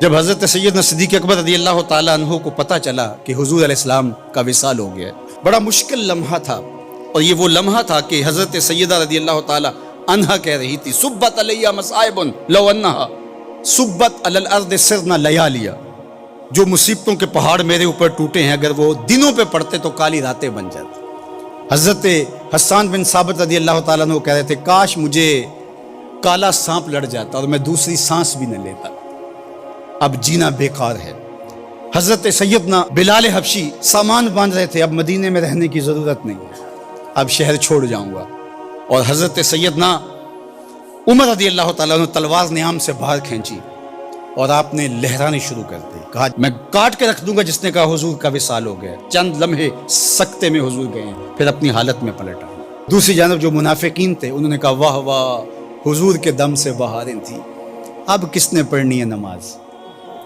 جب حضرت سیدنا صدیق اکبر رضی اللہ تعالیٰ عنہ کو پتہ چلا کہ حضور علیہ السلام کا وصال ہو گیا، بڑا مشکل لمحہ تھا، اور یہ وہ لمحہ تھا کہ حضرت سیدہ رضی اللہ تعالیٰ عنہا کہہ رہی تھی صبت علیہ مصائب لو انہا صبت علی الارض سرنا لیالیا، جو مصیبتوں کے پہاڑ میرے اوپر ٹوٹے ہیں اگر وہ دنوں پہ پڑتے تو کالی راتیں بن جاتی۔ حضرت حسان بن ثابت رضی اللہ تعالیٰ عنہ کہہ رہے تھے کاش مجھے کالا سانپ لڑ جاتا اور میں دوسری سانس بھی نہ لیتا، اب جینا بیکار ہے۔ حضرت سیدنا بلال حبشی سامان باندھ رہے تھے، اب مدینے میں رہنے کی ضرورت نہیں ہے، اب شہر چھوڑ جاؤں گا، اور حضرت سیدنا عمر رضی اللہ تعالیٰ عنہ تلوار نیام سے باہر کھینچی اور آپ نے لہرانی شروع کر دی، کہا میں کاٹ کے رکھ دوں گا جس نے کہا حضور کا وصال ہو گیا۔ چند لمحے سکتے میں حضور گئے ہیں، پھر اپنی حالت میں پلٹ آئے۔ دوسری جانب جو منافقین تھے انہوں نے کہا واہ واہ حضور کے دم سے بہاریں تھیں، اب کس نے پڑھنی ہے نماز؟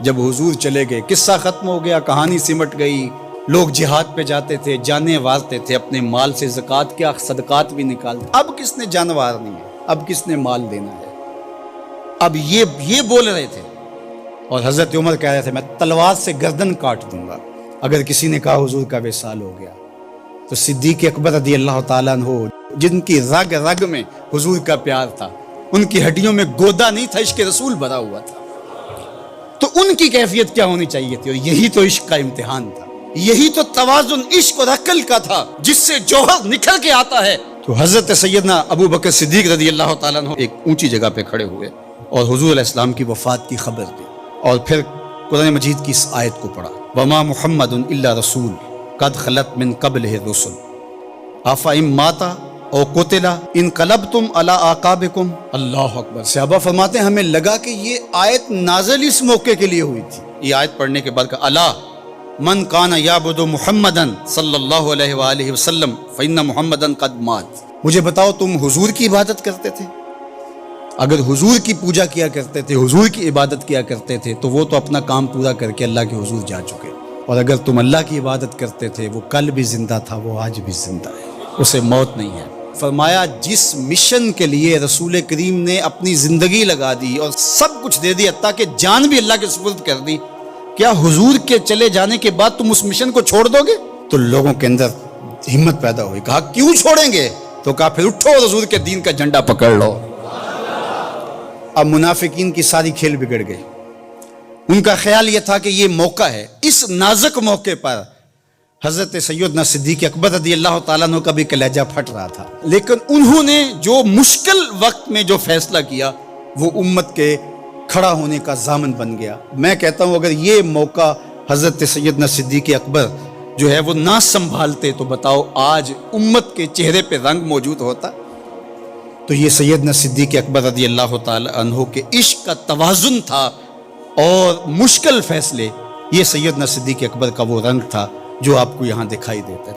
جب حضور چلے گئے قصہ ختم ہو گیا، کہانی سمٹ گئی، لوگ جہاد پہ جاتے تھے، جانیں وارتے تھے، اپنے مال سے زکوٰۃ کیا صدقات بھی نکالتے، اب کس نے جان وارنی ہے، اب کس نے مال دینا ہے؟ اب یہ بول رہے تھے، اور حضرت عمر کہہ رہے تھے میں تلوار سے گردن کاٹ دوں گا اگر کسی نے کہا حضور کا وصال ہو گیا۔ تو صدیق اکبر رضی اللہ تعالیٰ عنہ جن کی رگ رگ میں حضور کا پیار تھا، ان کی ہڈیوں میں گودا نہیں تھا، عشق رسول بھرا ہوا تھا، تو ان کی کیفیت کیا ہونی چاہیے تھی؟ اور یہی تو عشق کا امتحان تھا، یہی تو توازن عشق اور عقل کا تھا جس سے جوہر نکل کے آتا ہے۔ تو حضرت سیدنا ابو بکر صدیق رضی اللہ تعالیٰ عنہ ایک اونچی جگہ پہ کھڑے ہوئے اور حضور علیہ السلام کی وفات کی خبر دی، اور پھر قرآن مجید کی اس آیت کو پڑھا وما محمد الا رسول قد خلت من قبلہ الرسل افإن مات او قتل انقلبتم علی اعقابکم۔ اللہ اکبر۔ صحابہ فرماتے ہیں ہمیں لگا کہ یہ آیت نازل اس موقع کے لیے ہوئی تھی۔ یہ آیت پڑھنے کے بعد کہا الا من کان یعبد محمدا صلی اللہ علیہ وآلہ وسلم فإن محمدا قد مات۔ مجھے بتاؤ تم حضور کی عبادت کرتے تھے؟ اگر حضور کی پوجا کیا کرتے تھے، حضور کی عبادت کیا کرتے تھے تو وہ تو اپنا کام پورا کر کے اللہ کے حضور جا چکے، اور اگر تم اللہ کی عبادت کرتے تھے وہ کل بھی زندہ تھا، وہ آج بھی زندہ ہے، اسے موت نہیں ہے۔ فرمایا جس مشن کے لیے رسول کریم نے اپنی زندگی لگا دی اور سب کچھ دے دی، حتیٰ کہ جان بھی اللہ کے سپرد کر دی، کیا حضور کے چلے جانے کے بعد تم اس مشن کو چھوڑ دو گے؟ تو لوگوں کے اندر ہمت پیدا ہوئی، کہا کیوں چھوڑیں گے؟ تو کہا پھر اٹھو حضور کے دین کا جھنڈا پکڑ لو۔ اب منافقین کی ساری کھیل بگڑ گئی، ان کا خیال یہ تھا کہ یہ موقع ہے، اس نازک موقع پر حضرت سیدنا صدیق اکبر رضی اللہ تعالیٰ عنہ کا بھی کلیجہ پھٹ رہا تھا، لیکن انہوں نے جو مشکل وقت میں جو فیصلہ کیا وہ امت کے کھڑا ہونے کا ضامن بن گیا۔ میں کہتا ہوں اگر یہ موقع حضرت سیدنا صدیق اکبر جو ہے وہ نہ سنبھالتے تو بتاؤ آج امت کے چہرے پہ رنگ موجود ہوتا؟ تو یہ سیدنا صدیق اکبر رضی اللہ تعالی عنہ کے عشق کا توازن تھا، اور مشکل فیصلے، یہ سیدنا صدیق اکبر کا وہ رنگ تھا جو آپ کو یہاں دکھائی دیتا ہے۔